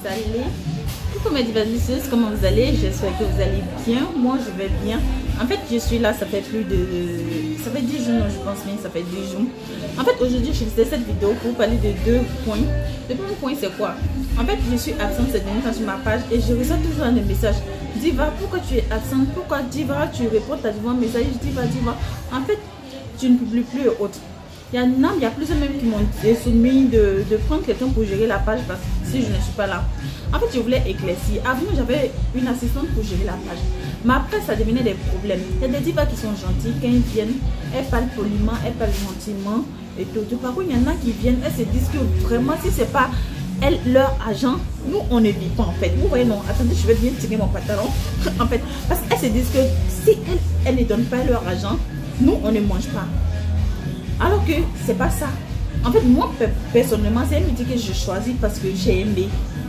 allez? Coucou mes divas, comment vous allez? J'espère que vous allez bien. Moi, je vais bien. En fait, je suis là, ça fait 10 jours, non, je pense bien, ça fait 10 jours. En fait, aujourd'hui, je faisais cette vidéo pour vous parler de 2 points. Le premier point, c'est quoi? En fait, je suis absente cette dernière temps sur ma page et je reçois toujours des messages. Diva, pourquoi tu es absente? Pourquoi Diva, tu réponds à un message? Diva. En fait, tu ne publies plus autre. Il y a plusieurs même qui m'ont soumis de prendre quelqu'un pour gérer la page parce que si je ne suis pas là. En fait, je voulais éclaircir. Avant, j'avais une assistante pour gérer la page. Mais après, ça devenait des problèmes. Il y a des divas qui sont gentilles. Quand ils viennent, elles parlent poliment, elles parlent gentiment et tout. Par contre, il y en a qui viennent, elles se disent que vraiment, si c'est pas elles, leur agent, nous, on ne vit pas en fait. Vous voyez, non, attendez, je vais bien tirer mon pantalon. En fait, parce qu'elles se disent que si elles ne donnent pas leur argent, nous, on ne mange pas. Alors que c'est pas ça. En fait, moi, personnellement, c'est un métier que je choisis parce que j'ai aimé.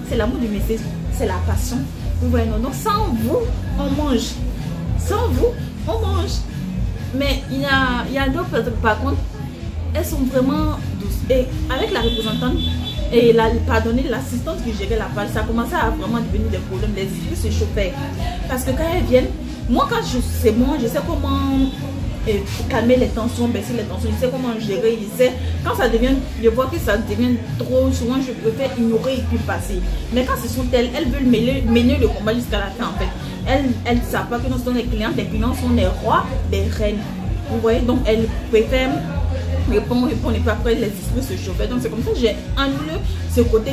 C'est l'amour du métier, c'est la passion. Vous voyez, non? Donc, sans vous, on mange. Sans vous, on mange. Mais il y a d'autres personnes, par contre, elles sont vraiment douces. Et avec la représentante et l'assistante qui gérait la page, ça commençait à vraiment devenir des problèmes. Les esprits se chauffaient. Parce que quand elles viennent, moi, quand c'est moi, je sais comment calmer les tensions, baisser les tensions, je sais comment gérer, je sais, quand ça devient, je vois que ça devient trop, souvent je préfère ignorer et puis passer. Mais quand ce sont elles veulent mener le combat jusqu'à la fin en fait. Elles ne savent pas que nous sommes les clients sont les rois, les reines. Vous voyez, donc elles préfèrent répondre et puis après les esprits se chauffaient. Donc c'est comme ça que j'ai annulé ce côté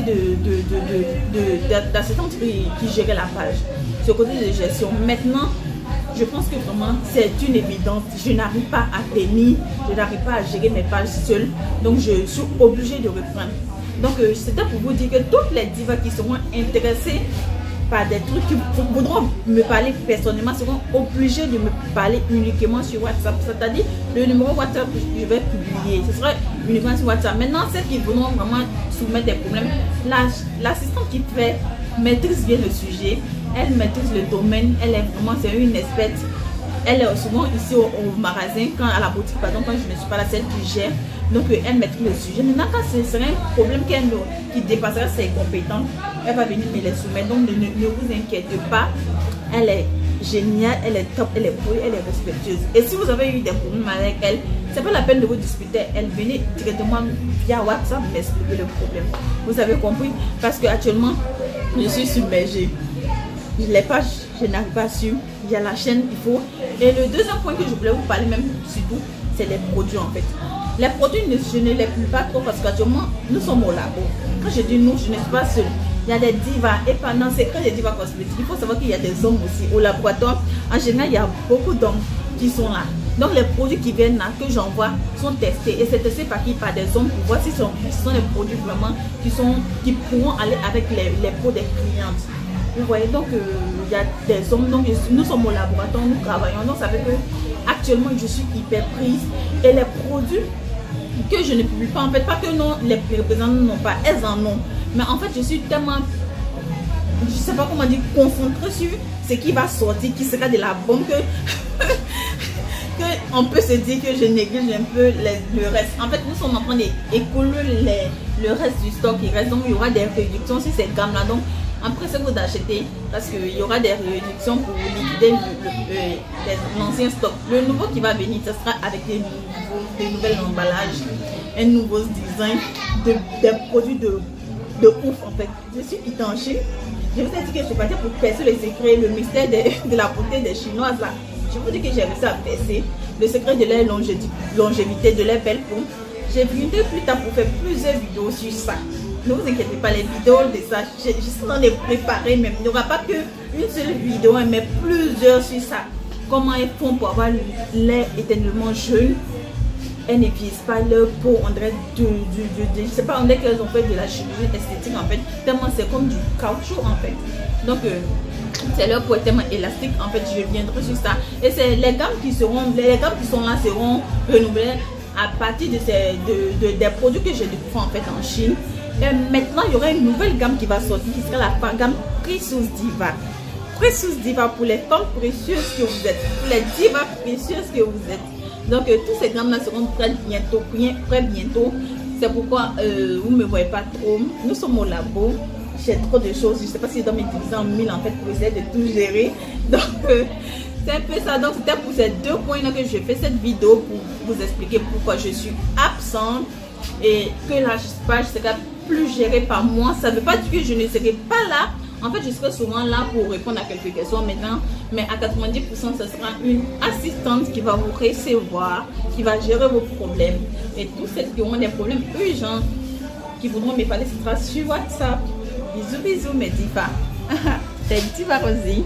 d'assistante qui gérait la page, ce côté de gestion. Maintenant, je pense que vraiment c'est une évidence. Je n'arrive pas à tenir, je n'arrive pas à gérer mes pages seule. Donc je suis obligée de reprendre. Donc c'était pour vous dire que toutes les divas qui seront intéressées par des trucs qui voudront me parler personnellement seront obligées de me parler uniquement sur WhatsApp. C'est-à-dire le numéro WhatsApp que je vais publier, ce sera uniquement sur WhatsApp. Maintenant, celles qui voudront vraiment soumettre des problèmes, l'assistante qui maîtrise bien le sujet. Elle maîtrise le domaine, elle est vraiment, c'est une experte. Elle est souvent ici au magasin, à la boutique, pardon, quand je ne suis pas là, celle qui gère. Donc elle maîtrise le sujet. Maintenant, quand ce serait un problème qui dépassera ses compétences, elle va venir me les soumettre. Donc ne vous inquiétez pas, elle est géniale, elle est top, elle est belle, elle est respectueuse. Et si vous avez eu des problèmes avec elle, c'est pas la peine de vous discuter. Elle venait directement via WhatsApp m'expliquer le problème. Vous avez compris? Parce qu'actuellement, je suis submergée. Les pages, je n'arrive pas à suivre. Il y a la chaîne, il faut. Et le deuxième point que je voulais vous parler, même surtout, c'est les produits en fait. Les produits, je ne les plie pas trop parce qu'actuellement, nous sommes au labo. Quand je dis nous, je ne suis pas seule. Il y a des divas et pendant c'est que des divas cosmétiques. Il faut savoir qu'il y a des hommes aussi au laboratoire. En général, il y a beaucoup d'hommes qui sont là. Donc les produits qui viennent là, que j'envoie, sont testés. Et c'est testé par qui? Par des hommes pour voir si ce sont des produits vraiment qui pourront aller avec les peaux des clientes. Vous voyez, donc il y a des hommes, donc nous sommes au laboratoire, nous travaillons, donc ça fait que actuellement je suis hyper prise et les produits que je ne publie pas, en fait, pas que non, les représentants n'ont pas, elles en ont, mais en fait je suis tellement, je sais pas comment dire, concentrée sur ce qui va sortir, qui sera de la bombe que on peut se dire que je néglige un peu le reste. En fait, nous sommes en train d'écouler le reste du stock qui reste, donc il y aura des réductions sur ces gammes là, donc après c'est vous d'acheter parce qu'il y aura des réductions pour liquider l'ancien stock. Le nouveau qui va venir, ce sera avec des nouvelles emballages, un nouveau design, des produits de ouf en fait. Je suis étanchée. Je vous ai dit que je suis partie pour percer le secret, le mystère de la beauté des chinoises là. Je vous dis que j'ai réussi à percer le secret de leur longévité, de leur belle peau. J'ai venu plus tard pour faire plusieurs vidéos sur ça. Ne vous inquiétez pas, les vidéos de ça, je suis en train de préparer même. Il n'y aura pas qu'une seule vidéo, mais plusieurs sur ça. Comment elles font pour avoir l'air éternellement jeune. Elles ne vieillissent pas, leur peau, on dirait je sais pas, on dirait qu'elles ont fait de la chirurgie esthétique en fait. Tellement c'est comme du caoutchouc en fait. Donc c'est leur peau est tellement élastique en fait, je viendrai sur ça. Et c'est les gammes qui sont là seront renouvelées à partir des produits que j'ai découvert en fait en Chine. Et maintenant, il y aura une nouvelle gamme qui va sortir, qui sera la gamme Precious Diva. Precious Diva pour les femmes précieuses que vous êtes, pour les divas précieuses que vous êtes. Donc, toutes ces gammes-là seront prêtes bientôt. C'est pourquoi vous ne me voyez pas trop. Nous sommes au labo. j'ai trop de choses. Je ne sais pas si je dois m'utiliser en 1000 en fait pour essayer de tout gérer. Donc, c'est un peu ça. Donc, c'était pour ces 2 points que je fais cette vidéo pour vous expliquer pourquoi je suis absente et que la page sera plus gérée par moi. Ça ne veut pas dire que je ne serai pas là. En fait, je serai souvent là pour répondre à quelques questions maintenant, mais à 90%, ce sera une assistante qui va vous recevoir, qui va gérer vos problèmes. Et tous ceux qui auront des problèmes urgents, qui voudront me parler, ce sera sur WhatsApp. Bisous, bisous, mes divas. C'est Diva Rosie.